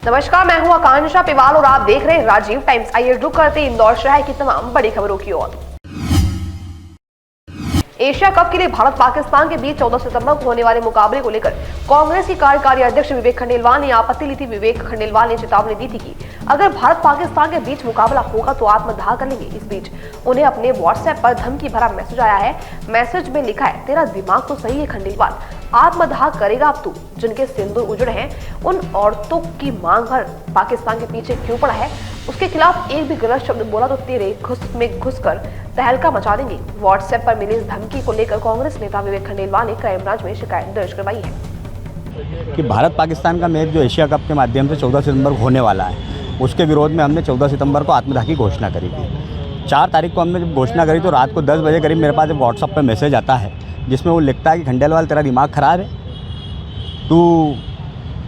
नमस्कार, मैं हूं आकांक्षा पिवाल और आप देख रहे हैं राजीव टाइम्स। आइए रुक करते हैं इंदौर शहर की तमाम बड़ी खबरों की ओर। एशिया कप के लिए भारत पाकिस्तान के बीच 14 सितंबर को होने वाले मुकाबले को लेकर कांग्रेस की कार्यकारी अध्यक्ष विवेक खंडेलवाल ने आपत्ति ली थी। विवेक खंडेलवाल ने चेतावनी दी थी कि अगर भारत पाकिस्तान के बीच मुकाबला होगा तो आत्मदाह कर लेंगे। इस बीच उन्हें अपने व्हाट्सएप पर धमकी भरा मैसेज आया है। मैसेज में लिखा है, तेरा दिमाग तो सही है खंडेलवाल, आत्मदाह करेगा अब तू। जिनके सिंदूर उजड़े हैं उन औरतों की मांग भर पाकिस्तान के पीछे क्यों पड़ा है, उसके खिलाफ एक भी गलत शब्द बोला तो तेरे घुसकर तहलका मचा देंगे। व्हाट्सएप पर मिली इस धमकी को लेकर कांग्रेस नेता विवेक खंडेलवाल ने क्राइम ब्रांच में शिकायत दर्ज करवाई है कि भारत पाकिस्तान का मैच जो एशिया कप के माध्यम से 14 सितंबर को होने वाला है, उसके विरोध में हमने 14 सितंबर को आत्मदाह की घोषणा करी थी। 4 तारीख को हमने जब घोषणा करी तो रात को 10 बजे करीब मेरे पास एक व्हाट्सएप पर मैसेज आता है जिसमें वो लिखता है कि खंडेलवाल तेरा दिमाग खराब है, तू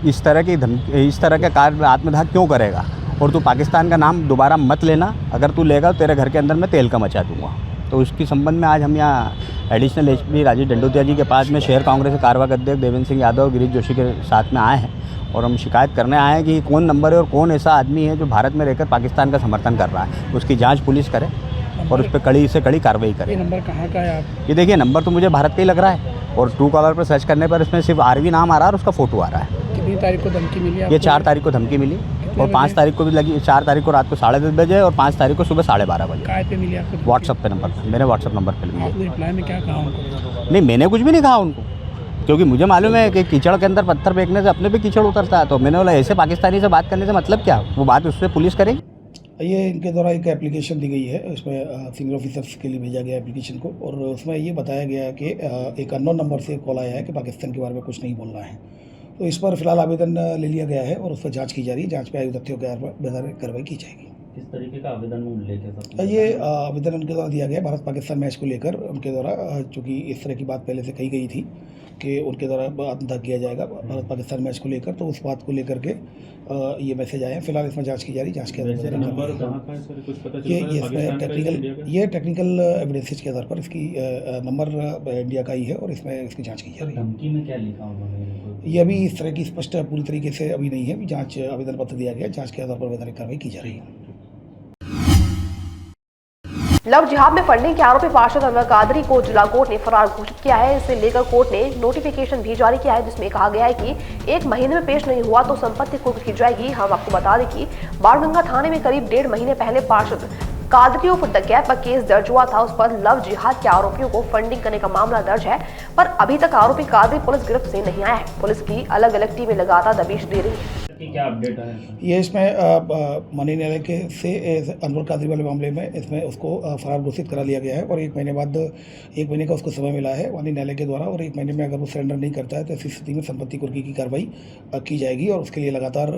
इस तरह के कार्य आत्मदाह क्यों करेगा और तू पाकिस्तान का नाम दोबारा मत लेना, अगर तू लेगा तो तेरे घर के अंदर मैं तेल का मचा दूंगा। तो उसके संबंध में आज हम यहाँ एडिशनल एसपी राजीव डंडोतिया जी के पास में शहर कांग्रेस के कार्यवाहक अध्यक्ष देवेंद्र सिंह यादव और गिरीश जोशी के साथ में आए हैं और हम शिकायत करने आए हैं कि कौन नंबर है और कौन ऐसा आदमी है जो भारत में रहकर पाकिस्तान का समर्थन कर रहा है। उसकी जाँच पुलिस करे और उस पर कड़ी से कड़ी कार्रवाई करे। ये नंबर कहाँ का है आप? ये देखिए, नंबर तो मुझे भारत का ही लग रहा है और ट्रू कॉलर पर सर्च करने पर इसमें सिर्फ आरवी नाम आ रहा है और उसका फोटो आ रहा है। कितनी तारीख को धमकी मिली? ये 4 तारीख को धमकी मिली और 5 तारीख को भी लगी। 4 तारीख को रात को 10:30 बजे और 5 तारीख को सुबह 12:30 बजे। काय पे मिली आपको? व्हाट्सएप पे नंबर पर, मेरे व्हाट्सएप नंबर पर मिली। आपने रिप्लाई में क्या कहा उनको? नहीं, मैंने कुछ भी नहीं कहा उनको, क्योंकि मुझे मालूम है कि कीचड़ के अंदर पत्थर फेंकने से अपने भी कीचड़ उतरता है। तो मैंने बोला ऐसे पाकिस्तानी से बात करने से मतलब क्या, वो बात उससे पुलिस करेगी। ये इनके द्वारा एक एप्लीकेशन दी गई है, उसमें सीनियर ऑफिसर्स के लिए भेजा गया एप्लीकेशन को और उसमें ये बताया गया है कि एक अननोन नंबर से कॉल आया है कि पाकिस्तान के बारे में कुछ नहीं बोलना है। तो इस पर फिलहाल आवेदन ले लिया गया है और उस पर जाँच की जा रही है। जाँच पे आयु तथ्यों के आधार पर कार्रवाई की जाएगी। किस तरीके का आवेदन में उल्लेख है? ये आवेदन उनके द्वारा दिया गया भारत पाकिस्तान मैच को लेकर। उनके द्वारा चूँकि इस तरह की बात पहले से कही गई थी कि उनके द्वारा आत्मदाह किया जाएगा भारत पाकिस्तान मैच को लेकर, तो उस बात को लेकर के ये मैसेज आए हैं। फिलहाल इसमें जांच की जा रही है। जांच के आधार ये टेक्निकल एविडेंसेज के आधार पर इसकी नंबर इंडिया का ही है और इसमें इसकी जांच की जा रही है। धमकी में क्या लिखा होगा? ये अभी इस तरह की स्पष्ट पूरी तरीके से अभी नहीं है। अभी जांच आवेदन पत्र दिया गया, जांच के आधार पर वैधानिक कार्रवाई की जा रही है। लव जिहाद में फंडिंग के आरोपी पार्षद अनवर कादरी को जिला कोर्ट ने फरार घोषित किया है। इसे लेकर कोर्ट ने नोटिफिकेशन भी जारी किया है जिसमें कहा गया है कि 1 महीने में पेश नहीं हुआ तो संपत्ति कुर्क की जाएगी। हम आपको बता दें कि बाणगंगा थाने में करीब 1.5 महीने पहले पार्षद कादरी उर्फ डकैत पर केस दर्ज हुआ था। उस पर लव जिहाद के आरोपियों को फंडिंग करने का मामला दर्ज है, पर अभी तक आरोपी कादरी पुलिस गिरफ्त से नहीं आया है। पुलिस की अलग अलग टीमें लगातार दबिश दे रही है। क्या अपडेट है? ये इसमें माननीय न्यायालय के से अनवर कादरी वाले मामले में इसमें उसको फरार घोषित करा लिया गया है और 1 महीने बाद 1 महीने का उसको समय मिला है माननीय न्यायालय के द्वारा। और 1 महीने में अगर वो सरेंडर नहीं करता है तो ऐसी स्थिति में संपत्ति कुर्की की कार्रवाई की जाएगी और उसके लिए लगातार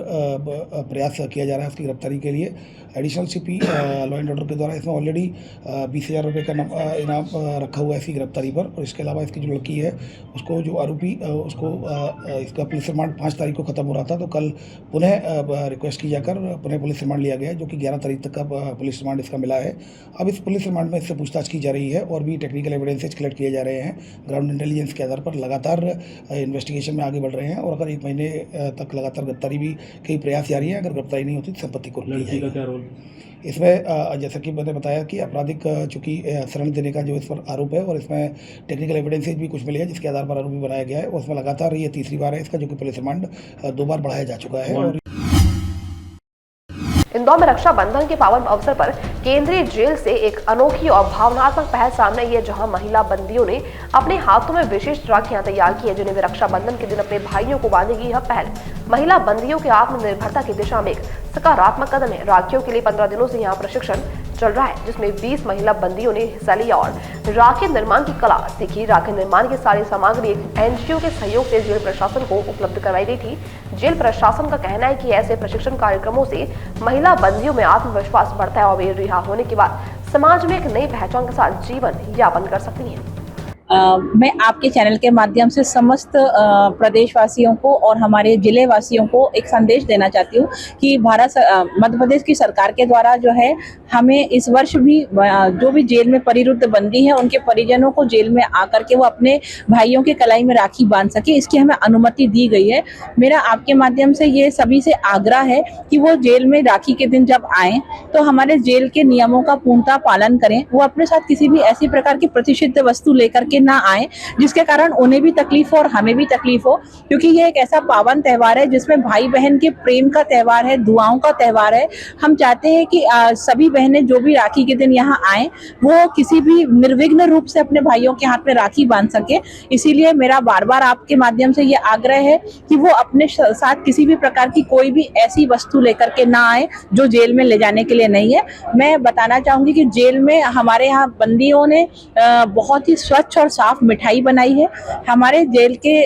प्रयास किया जा रहा है उसकी गिरफ्तारी के लिए। Additional CP law and order के द्वारा इसमें ऑलरेडी 20,000 रुपये का इनाम रखा हुआ है इसकी गिरफ्तारी पर। और इसके अलावा इसकी जो लड़की है उसको जो आरोपी उसको इसका पुलिस रिमांड 5 तारीख को ख़त्म हो रहा था, तो कल पुनः रिक्वेस्ट की जाकर पुनः पुलिस रिमांड लिया गया है, जो कि 11 तारीख तक का पुलिस रिमांड इसका मिला है। अब इस पुलिस रिमांड में इससे पूछताछ की जा रही है और भी टेक्निकल एविडेंसेज कलेक्ट किए जा रहे हैं। ग्राउंड इंटेलिजेंस के आधार पर लगातार इन्वेस्टिगेशन में आगे बढ़ रहे हैं और अगर 1 महीने तक लगातार गिरफ्तारी भी कई प्रयास जारी है। अगर गिरफ्तारी नहीं होती तो संपत्ति को इसमें जैसा कि मैंने बताया कि आपराधिक चूँकि शरण देने का जो इस पर आरोप है और इसमें टेक्निकल एविडेंसेज भी कुछ मिले हैं जिसके आधार पर आरोपी बनाया गया है और उसमें लगातार ये 3री बार है इसका, जो कि पुलिस रिमांड 2 बार बढ़ाया जा चुका है। और इंदौर में रक्षाबंधन के पावन अवसर पर केंद्रीय जेल से एक अनोखी और भावनात्मक पहल सामने आई है, जहां महिला बंदियों ने अपने हाथों में विशेष राखियां तैयार की है जिन्हें वे रक्षाबंधन के दिन अपने भाइयों को बांधेगी। यह पहल महिला बंदियों के आत्मनिर्भरता की दिशा में एक सकारात्मक कदम है। राखियों के लिए 15 दिनों से यहाँ प्रशिक्षण चल रहा है जिसमें 20 महिला बंदियों ने हिस्सा लिया और राखी निर्माण की कला सीखी। राखी निर्माण की सारी सामग्री एक एनजीओ के सहयोग से जेल प्रशासन को उपलब्ध करवाई गई थी। जेल प्रशासन का कहना है कि ऐसे प्रशिक्षण कार्यक्रमों से महिला बंदियों में आत्मविश्वास बढ़ता है और वे रिहा होने के बाद समाज में एक नई पहचान के साथ जीवन यापन कर सकती हैं। मैं आपके चैनल के माध्यम से समस्त प्रदेशवासियों को और हमारे जिले वासियों को एक संदेश देना चाहती हूँ कि मध्य प्रदेश की सरकार के द्वारा जो है हमें इस वर्ष भी जो भी जेल में परिरुद्ध बंदी हैं उनके परिजनों को जेल में आकर के वो अपने भाइयों के कलाई में राखी बांध सके, इसकी हमें अनुमति दी गई है। मेरा आपके माध्यम से ये सभी से आग्रह है कि वो जेल में राखी के दिन जब आएँ तो हमारे जेल के नियमों का पूर्णतः पालन करें। वो अपने साथ किसी भी ऐसी प्रकार की प्रतिषिद्ध वस्तु लेकर के ना आए जिसके कारण उन्हें भी तकलीफ हो और हमें भी तकलीफ हो, क्योंकि ये एक ऐसा पावन त्यौहार है जिसमें भाई बहन के प्रेम का त्यौहार है, दुआओं का त्यौहार है। हम चाहते हैं कि सभी बहनें जो भी राखी के दिन यहाँ आए वो किसी भी निर्विघ्न रूप से अपने भाइयों के हाथ में राखी बांध सके। इसीलिए मेरा बार बार आपके माध्यम से ये आग्रह है कि वो अपने साथ किसी भी प्रकार की कोई भी ऐसी वस्तु लेकर के ना आए जो जेल में ले जाने के लिए नहीं है। मैं बताना चाहूंगी कि जेल में हमारे यहाँ बंदियों ने बहुत ही स्वच्छ और साफ मिठाई बनाई है। हमारे जेल के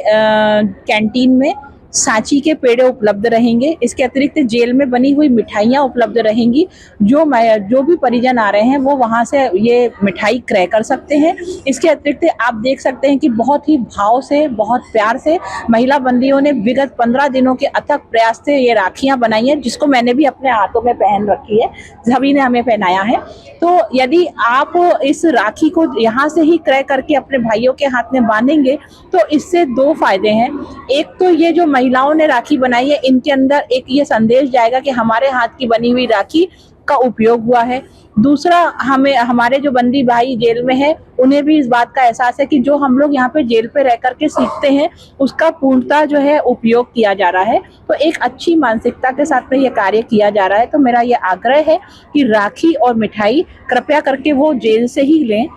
कैंटीन में सांची के पेड़े उपलब्ध रहेंगे। इसके अतिरिक्त जेल में बनी हुई मिठाइयाँ उपलब्ध रहेंगी। जो भी परिजन आ रहे हैं वो वहाँ से ये मिठाई क्रय कर सकते हैं। इसके अतिरिक्त आप देख सकते हैं कि बहुत ही भाव से, बहुत प्यार से महिला बंदियों ने विगत 15 दिनों के अथक प्रयास से ये राखियाँ बनाई हैं, जिसको मैंने भी अपने हाथों में पहन रखी है, सभी ने हमें पहनाया है। तो यदि आप इस राखी को यहाँ से ही क्रय करके अपने भाइयों के हाथ में बांधेंगे तो इससे दो फायदे हैं। एक तो ये जो महिलाओं ने राखी बनाई है इनके अंदर एक ये संदेश जाएगा कि हमारे हाथ की बनी हुई राखी का उपयोग हुआ है। दूसरा, हमारे जो बंदी भाई जेल में है उन्हें भी इस बात का एहसास है कि जो हम लोग यहाँ पे जेल पे रह करके सीखते हैं उसका पूर्णतः जो है उपयोग किया जा रहा है। तो एक अच्छी मानसिकता के साथ में ये कार्य किया जा रहा है। तो मेरा ये आग्रह है कि राखी और मिठाई कृपया करके वो जेल से ही लें।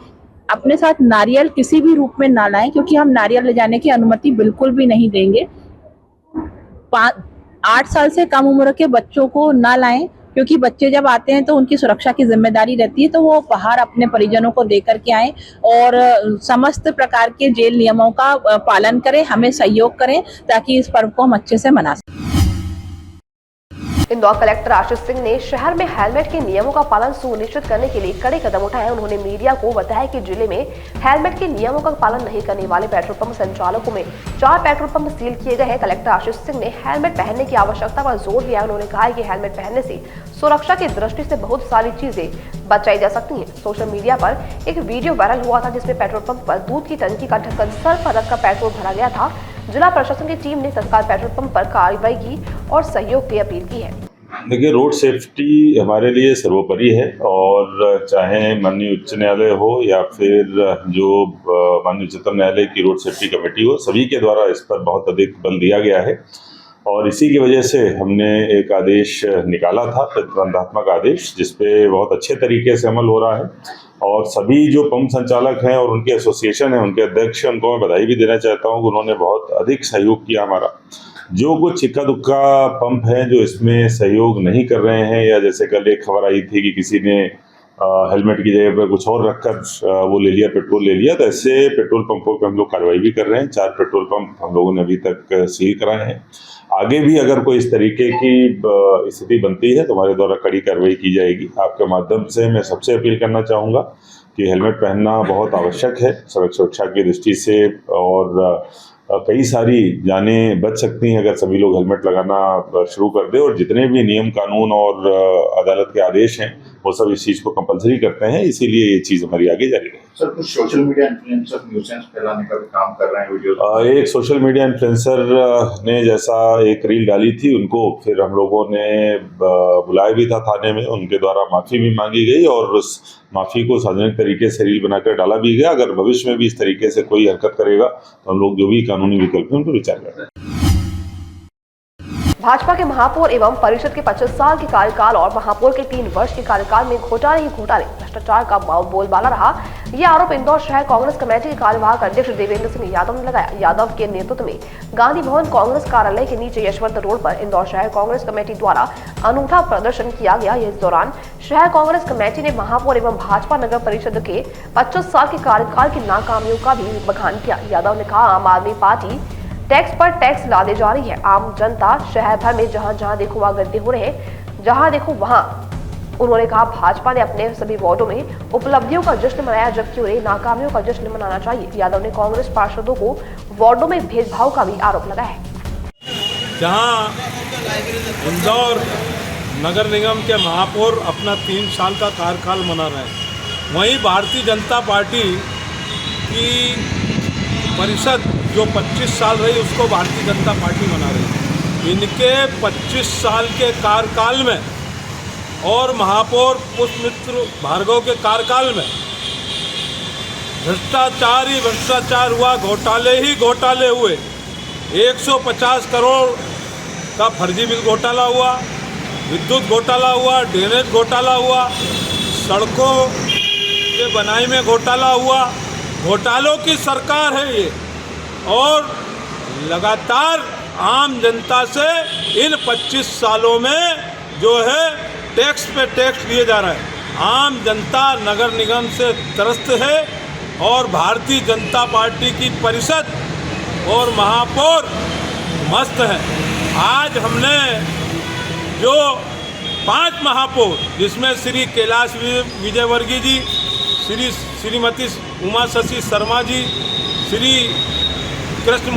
अपने साथ नारियल किसी भी रूप में ना लाएं, क्योंकि हम नारियल ले जाने की अनुमति बिल्कुल भी नहीं देंगे। 8 साल से कम उम्र के बच्चों को ना लाएं, क्योंकि बच्चे जब आते हैं तो उनकी सुरक्षा की जिम्मेदारी रहती है। तो वो उपहार अपने परिजनों को देकर के आएं और समस्त प्रकार के जेल नियमों का पालन करें, हमें सहयोग करें ताकि इस पर्व को हम अच्छे से मना सकें। इंदौर कलेक्टर आशीष सिंह ने शहर में हेलमेट के नियमों का पालन सुनिश्चित करने के लिए कड़े कदम उठाए। उन्होंने मीडिया को बताया कि जिले में हेलमेट के नियमों का पालन नहीं करने वाले पेट्रोल पंप संचालकों में 4 पेट्रोल पंप सील किए गए हैं। कलेक्टर आशीष सिंह ने हेलमेट पहनने की आवश्यकता पर जोर दिया। उन्होंने कहा कि हेलमेट पहनने से सुरक्षा की दृष्टि से बहुत सारी चीजें बचाई जा सकती हैं। सोशल मीडिया पर एक वीडियो वायरल हुआ था जिसमें पेट्रोल पंप पर दूध की टंकी का ढक्कन सर पर रखकर पेट्रोल भरा गया था। जिला प्रशासन की टीम ने तत्काल पेट्रोल पंप पर कार्रवाई की और सहयोग की अपील की है। देखिए, रोड सेफ्टी हमारे लिए सर्वोपरि है और चाहे माननीय उच्च न्यायालय हो या फिर जो माननीय उच्चतम न्यायालय की रोड सेफ्टी कमेटी हो, सभी के द्वारा इस पर बहुत अधिक बल दिया गया है। और इसी की वजह से हमने एक आदेश निकाला था, प्रतिबंधात्मक आदेश, जिसपे बहुत अच्छे तरीके से अमल हो रहा है। और सभी जो पंप संचालक हैं और उनके एसोसिएशन हैं, उनके अध्यक्ष, उनको मैं बधाई भी देना चाहता हूँ कि उन्होंने बहुत अधिक सहयोग किया हमारा। जो कुछ इक्का दुक्का पंप हैं जो इसमें सहयोग नहीं कर रहे हैं, या जैसे कल एक खबर आई थी कि किसी ने हेलमेट की जगह पर कुछ और रखकर वो ले लिया, पेट्रोल ले लिया, तो ऐसे पेट्रोल पंपों पर हम लोग कार्रवाई भी कर रहे हैं। 4 पेट्रोल पंप हम लोगों ने अभी तक सील कराए हैं। आगे भी अगर कोई इस तरीके की स्थिति बनती है तो हमारे द्वारा कड़ी कार्रवाई की जाएगी। आपके माध्यम से मैं सबसे अपील करना चाहूँगा कि हेलमेट पहनना बहुत आवश्यक है सड़क सुरक्षा की दृष्टि से, और कई सारी जानें बच सकती हैं अगर सभी लोग हेलमेट लगाना शुरू कर दें। और जितने भी नियम कानून और अदालत के आदेश हैं वो सब इस चीज़ को कंपलसरी करते हैं, इसीलिए ये चीज़ हमारी आगे जारी रहेगी। सर, कुछ सोशल मीडिया इन्फ्लुएंसर न्यूसेंस फैलाने का भी काम कर रहे हैं वीडियो। एक सोशल मीडिया इन्फ्लुएंसर ने जैसा एक रील डाली थी, उनको फिर हम लोगों ने बुलाया भी था थाने में, उनके द्वारा माफ़ी भी मांगी गई और उस माफ़ी को सार्वजनिक तरीके से रील बनाकर डाला भी गया। अगर भविष्य में भी इस तरीके से कोई हरकत करेगा तो हम लोग जो भी कानूनी विकल्प हैं उन पर विचार कर रहे हैं। भाजपा के महापौर एवं परिषद के 25 साल के कार्यकाल और महापौर के 3 वर्ष के कार्यकाल में घोटाले भ्रष्टाचार का बोलबाला रहा। यह आरोप इंदौर शहर कांग्रेस कमेटी के कार्यवाहक अध्यक्ष देवेंद्र सिंह यादव ने लगाया। यादव के नेतृत्व में गांधी भवन कांग्रेस कार्यालय के नीचे यशवंत रोड पर इंदौर शहर कांग्रेस कमेटी द्वारा अनूठा प्रदर्शन किया गया। इस दौरान शहर कांग्रेस कमेटी ने महापौर एवं भाजपा नगर परिषद के 25 साल के कार्यकाल की नाकामियों का भी बखान किया। यादव ने कहा, आम आदमी पार्टी टैक्स पर टैक्स लादे जा रही है। आम जनता शहर भर में जहां जहां देखो वहां गड्ढे हो रहे हैं, जहां देखो वहां उन्होंने कहा भाजपा ने अपने सभी वार्डों में उपलब्धियों का जश्न मनाया, जबकि उन्हें नाकामियों का जश्न मनाना चाहिए। यादव ने कांग्रेस पार्षदों को वार्डों में भेदभाव का भी आरोप लगाया है। जहां इंदौर नगर निगम के महापौर अपना 3 साल का कार्यकाल मना रहे हैं, वहीं भारतीय जनता पार्टी की परिषद जो 25 साल रही उसको भारतीय जनता पार्टी मना रही है। इनके 25 साल के कार्यकाल में और महापौर पुष्पमित्र भार्गव के कार्यकाल में भ्रष्टाचार ही भ्रष्टाचार हुआ, घोटाले ही घोटाले हुए। 150 करोड़ का फर्जी बिल घोटाला हुआ, विद्युत घोटाला हुआ, ड्रेनेज घोटाला हुआ, सड़कों के बनाई में घोटाला हुआ। घोटालों की सरकार है ये, और लगातार आम जनता से इन 25 सालों में जो है टैक्स पे टैक्स लिए जा रहा है। आम जनता नगर निगम से त्रस्त है और भारतीय जनता पार्टी की परिषद और महापौर मस्त है। आज हमने जो 5 महापौर, जिसमें श्री कैलाश विजयवर्गीय जी, श्रीमती उमा शशि शर्मा जी, श्री कृष्ण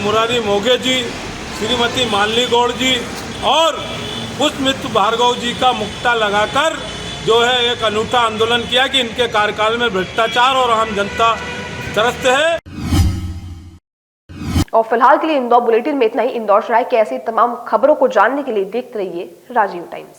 मुरारी मोघे जी, श्रीमती मालिनी गौड़ जी और पुष्पमित्र भार्गव जी का मुक्ता लगाकर जो है एक अनूठा आंदोलन किया कि इनके कार्यकाल में भ्रष्टाचार और आम जनता त्रस्त है। और फिलहाल के लिए इंदौर बुलेटिन में इतना ही। इंदौर शहर की ऐसी तमाम खबरों को जानने के लिए देखते रहिए राजीव टाइम्स।